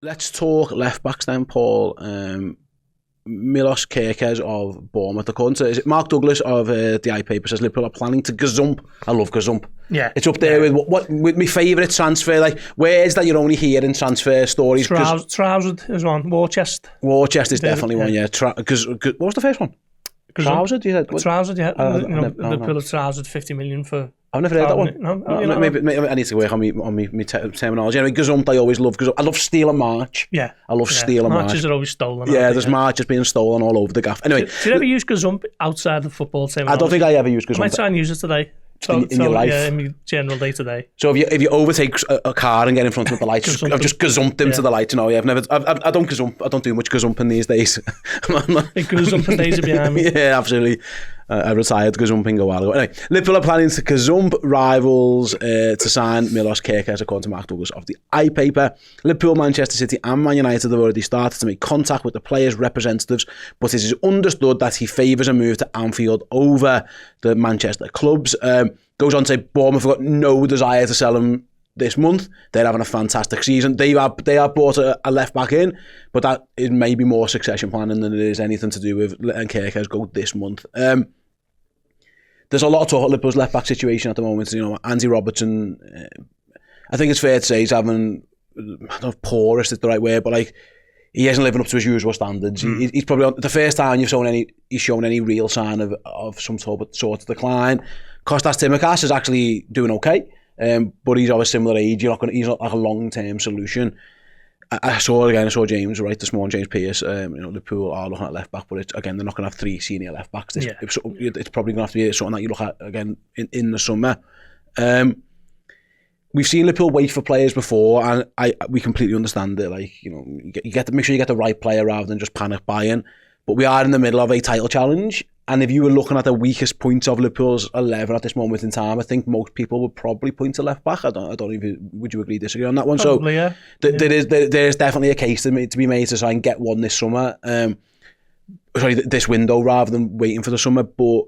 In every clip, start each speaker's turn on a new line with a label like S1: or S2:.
S1: Let's talk left backs then, Paul. Milos Kerkez of Bournemouth. According to, is it Mark Douglas of the iPaper says Liverpool are planning to gazump. I love gazump.
S2: Yeah,
S1: it's up there with my favourite transfer. Like words that you're only hearing transfer stories.
S2: Trousered is one. War chest
S1: is definitely one. Yeah. Because what was the first one? Trousered. You said
S2: trousered. Yeah. Liverpool have trousered 50 million for.
S1: I've never heard that one.
S2: No,
S1: maybe I need to work on my terminology. Anyway, gazumped, I always love gazumped. I love stealing march.
S2: Yeah.
S1: I love stealing march.
S2: Marches are always stolen.
S1: Yeah, there's marches being stolen all over the gaff. Anyway.
S2: Did you ever use gazump outside the football terminology?
S1: I don't think I ever used gazump.
S2: I might try and use it today.
S1: In your life?
S2: Yeah, in my general day to day.
S1: So if you overtake a car and get in front of the lights, I've just gazumped him to the light. You know, I don't gazump. I don't do much gazumping these days.
S2: Gazumping days are behind me.
S1: Yeah, absolutely. I retired gazumping a while ago. Anyway, Liverpool are planning to gazump rivals to sign Milos Kerkez, according to Mark Douglas of the iPaper. Liverpool, Manchester City and Man United have already started to make contact with the players' representatives, but it is understood that he favours a move to Anfield over the Manchester clubs. Goes on to say Bournemouth have got no desire to sell him this month. They're having a fantastic season. They have brought a left back in, but that is maybe more succession planning than it is anything to do with letting Kerkez go this month. There's a lot of talk about Liverpool's left back situation at the moment. You know, Andy Robertson, I think it's fair to say he's having, I don't know if poorest is the right word, but like he isn't living up to his usual standards. He's probably the first time he's shown any real sign of some sort of decline. Kostas Tsimikas is actually doing okay. But he's of a similar age. He's not like a long-term solution. I saw James right this morning, James Pearce. Liverpool are looking at left back, but they're not going to have 3 senior left backs. It's probably going to have to be something that you look at again in the summer. We've seen Liverpool wait for players before, and we completely understand it. Like, you know, you get to make sure you get the right player rather than just panic buying. But we are in the middle of a title challenge. And if you were looking at the weakest points of Liverpool's 11 at this moment in time, I think most people would probably point to left back. I don't even, would you agree, disagree on that one?
S2: Probably,
S1: so there is definitely a case to be made to try and get one this summer. This window rather than waiting for the summer. But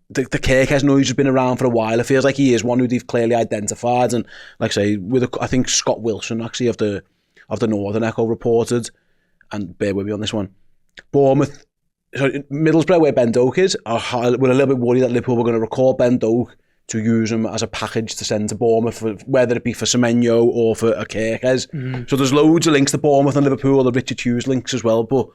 S1: the Kerkez noise has been around for a while. It feels like he is one who they've clearly identified. And like I say, I think Scott Wilson actually of the Northern Echo reported, and bear with me on this one, Bournemouth. So Middlesbrough, where Ben Doak is, we're a little bit worried that Liverpool were going to recall Ben Doak to use him as a package to send to Bournemouth, whether it be for Semenyo or for a Kerkez. So there's loads of links to Bournemouth and Liverpool, the Richard Hughes links as well. But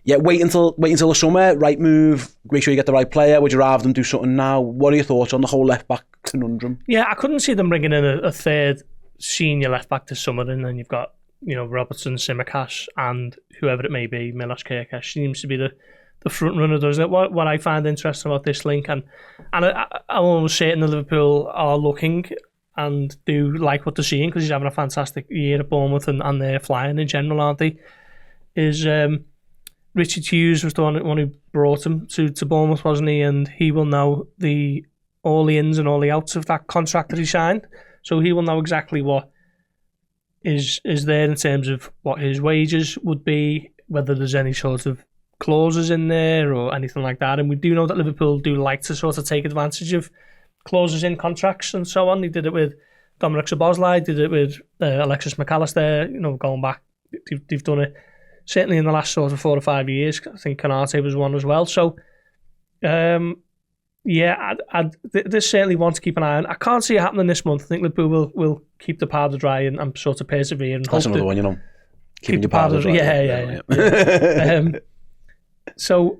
S1: yeah, wait until the summer, right move, make sure you get the right player. Would you rather them do something now? What are your thoughts on the whole left back conundrum?
S2: Yeah, I couldn't see them bringing in a third senior left back this summer, and then you've got, you know, Robertson, Tsimikas, and whoever it may be. Milos Kerkez seems to be the front runner, doesn't it? What I find interesting about this link, and I'm almost certain that Liverpool are looking and do like what they're seeing, because he's having a fantastic year at Bournemouth and they're flying in general, aren't they? Is Richard Hughes was the one who brought him to Bournemouth, wasn't he? And he will know all the ins and all the outs of that contract that he signed. So he will know exactly what is there in terms of what his wages would be, whether there's any sort of clauses in there or anything like that. And we do know that Liverpool do like to sort of take advantage of clauses in contracts and so on. They did it with Dominic Szoboszlai, did it with Alexis McAllister, you know, going back. They've done it certainly in the last sort of 4 or 5 years. I think Canate was one as well. So, there's certainly one to keep an eye on. I can't see it happening this month. I think Liverpool will keep the powder dry and sort of persevere. And
S1: that's another one, you know.
S2: Keep the powder dry. Yeah. So,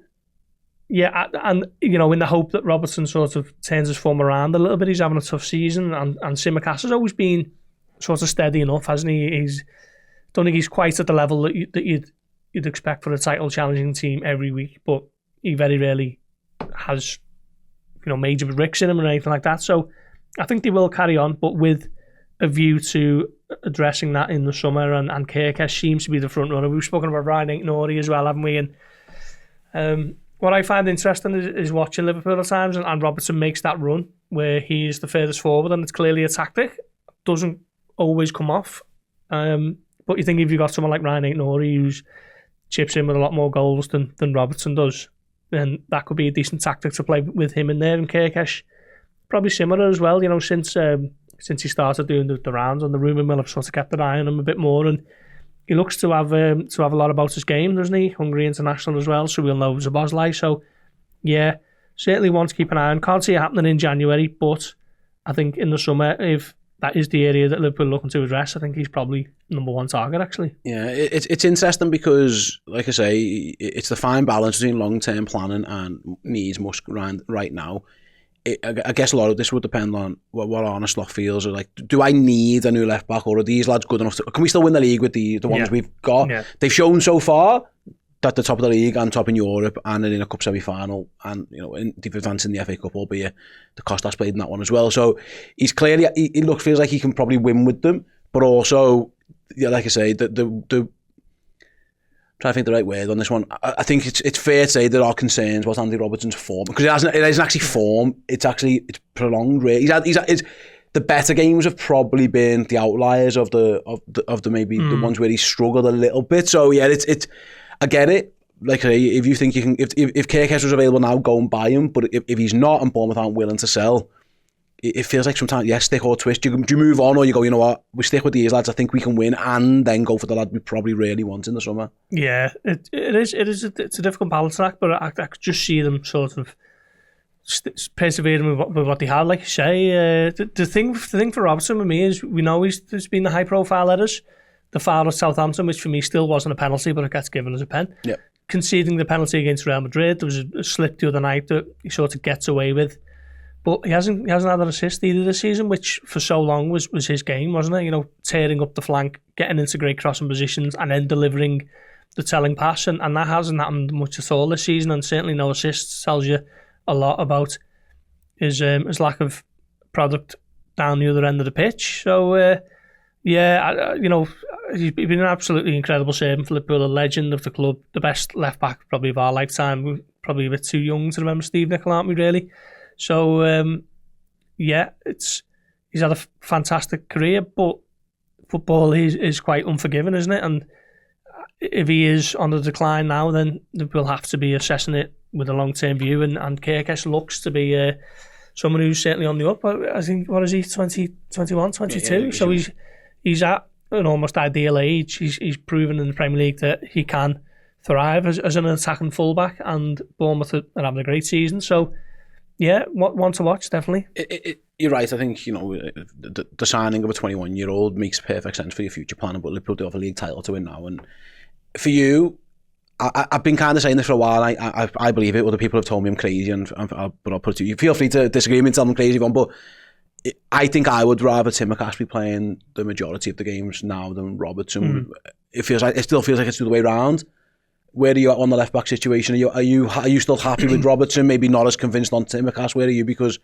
S2: yeah, and, you know, in the hope that Robertson sort of turns his form around a little bit, he's having a tough season, and Tsimikas has always been sort of steady enough, hasn't he? Don't think he's quite at the level that you'd expect for a title challenging team every week, but he very rarely has, you know, major bricks in him or anything like that. So I think they will carry on, but with a view to addressing that in the summer, and Kerkez seems to be the front runner. We've spoken about Ryan Aït-Nouri as well, haven't we? And what I find interesting is watching Liverpool at times, and Robertson makes that run where he is the furthest forward, and it's clearly a tactic. Doesn't always come off. But you think if you've got someone like Ryan Aït-Nouri who chips in with a lot more goals than Robertson does, then that could be a decent tactic to play with him in there. And Kerkez, probably similar as well, you know, since he started doing the rounds, and the rumour mill have sort of kept an eye on him a bit more, and he looks to have a lot about his game, doesn't he? Hungary international as well, so we'll know Szoboszlai. So yeah, certainly want to keep an eye on. Can't see it happening in January, but I think in the summer, if that is the area that Liverpool are looking to address, I think he's probably number one target, actually.
S1: Yeah, it's interesting because, like I say, it's the fine balance between long-term planning and needs must grind right now. I guess a lot of this would depend on what Arne Slot feels. Or like, do I need a new left-back, or are these lads good enough? Can we still win the league with the ones we've got? Yeah. They've shown so far that they're top of the league and top in Europe and in a cup semi-final, and they've advanced in the FA Cup, albeit the cost that's played in that one as well. So he's clearly, feels like he can probably win with them, but also, yeah, like I say, I'm trying to think the right word on this one. I think it's fair to say there are concerns about Andy Robertson's form, because it isn't actually form. It's prolonged. Really, the better games have probably been the outliers of the maybe the ones where he struggled a little bit. So yeah, it's. I get it. Like, if you think you can, if Kerkez was available now, go and buy him. But if he's not and Bournemouth aren't willing to sell, it feels like sometimes, stick or twist. Do you move on, or you go, you know what, we stick with these lads, I think we can win, and then go for the lad we probably really want in the summer. Yeah,
S2: it's a difficult balance act, but I could just see them sort of persevering with what they had. Like you say, the thing for Robertson with me is, we know there's been the high profile errors. The foul at Southampton, which for me still wasn't a penalty, but it gets given as a pen.
S1: Yep.
S2: Conceding the penalty against Real Madrid, there was a slip the other night that he sort of gets away with. But he hasn't had an assist either this season, which for so long was his game, wasn't it? Tearing up the flank, getting into great crossing positions, and then delivering the telling pass. And that hasn't happened much at all this season, and certainly no assists. Tells you a lot about his lack of product down the other end of the pitch. So, yeah, he's been an absolutely incredible servant for Liverpool, a legend of the club, the best left-back probably of our lifetime. We're probably a bit too young to remember Steve Nicol, aren't we, really? So, yeah, he's had a fantastic career, but football is quite unforgiving, isn't it? And if he is on the decline now, then Liverpool have to be assessing it with a long-term view, and Kerkez looks to be someone who's certainly on the up. I think, what is he, 20, 21, 22? Yeah, so he's at an almost ideal age. He's proven in the Premier League that he can thrive as an attacking fullback, and Bournemouth are having a great season. So, yeah, one to watch, definitely.
S1: You're right. I think, the signing of a 21-year-old makes perfect sense for your future planning, but Liverpool do have a league title to win now. And for you, I've been kind of saying this for a while. I believe it. Other people have told me I'm crazy, but I'll put it to you. Feel free to disagree with me and tell them I'm crazy, but I think I would rather Tsimikas be playing the majority of the games now than Robertson. It still feels like it's the other way around. Where are you at on the left back situation? Are you still happy with Robertson? Maybe not as convinced on Tsimikas. Where are you? Because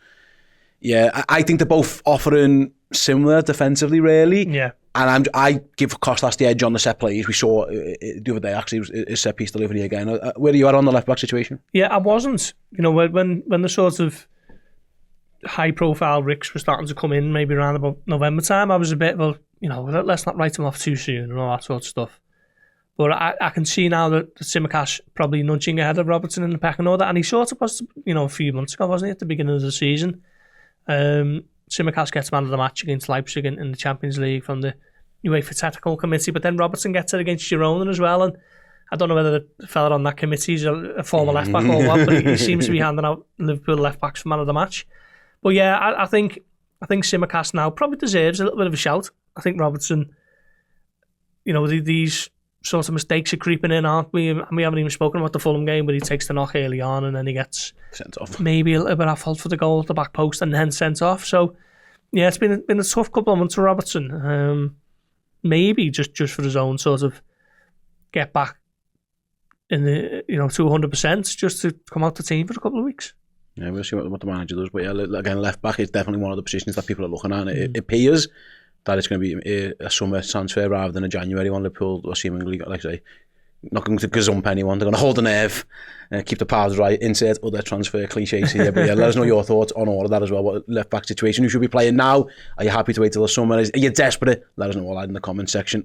S1: I think they're both offering similar defensively, really.
S2: Yeah.
S1: And I give Kostas the edge on the set plays. We saw the other day, actually, his set piece delivery again. Where are you at on the left back situation?
S2: Yeah, I wasn't. When the sort of high profile ricks were starting to come in, maybe around about November time, I was a bit of let's not write him off too soon and all that sort of stuff. But I can see now that Tsimikas probably nudging ahead of Robertson in the pecking order, and he sort of was, a few months ago, wasn't he, at the beginning of the season. Tsimikas gets man of the match against Leipzig in the Champions League from the UEFA Technical Committee, but then Robertson gets it against Girona as well, and I don't know whether the fella on that committee is a former left back or what, but he seems to be handing out Liverpool left backs for man of the match. But yeah, I think Tsimikas now probably deserves a little bit of a shout. I think Robertson, these sort of mistakes are creeping in, aren't we? We haven't even spoken about the Fulham game, but he takes the knock early on and then he gets
S1: sent off.
S2: Maybe a little bit at fault for the goal at the back post and then sent off. So yeah, it's been a tough couple of months for Robertson. Maybe just for his own sort of get back in the to 100%, just to come out the team for a couple of weeks.
S1: Yeah, we'll see what the manager does. But yeah, again, left back is definitely one of the positions that people are looking at. It appears that it's going to be a summer transfer rather than a January one. Liverpool are seemingly, like I say, not going to gazump anyone. They're going to hold the nerve, keep the powder dry, insert other transfer cliches here. But yeah, let us know your thoughts on all of that as well. What left back situation you should be playing now? Are you happy to wait till the summer? Are you desperate? Let us know all that in the comment section.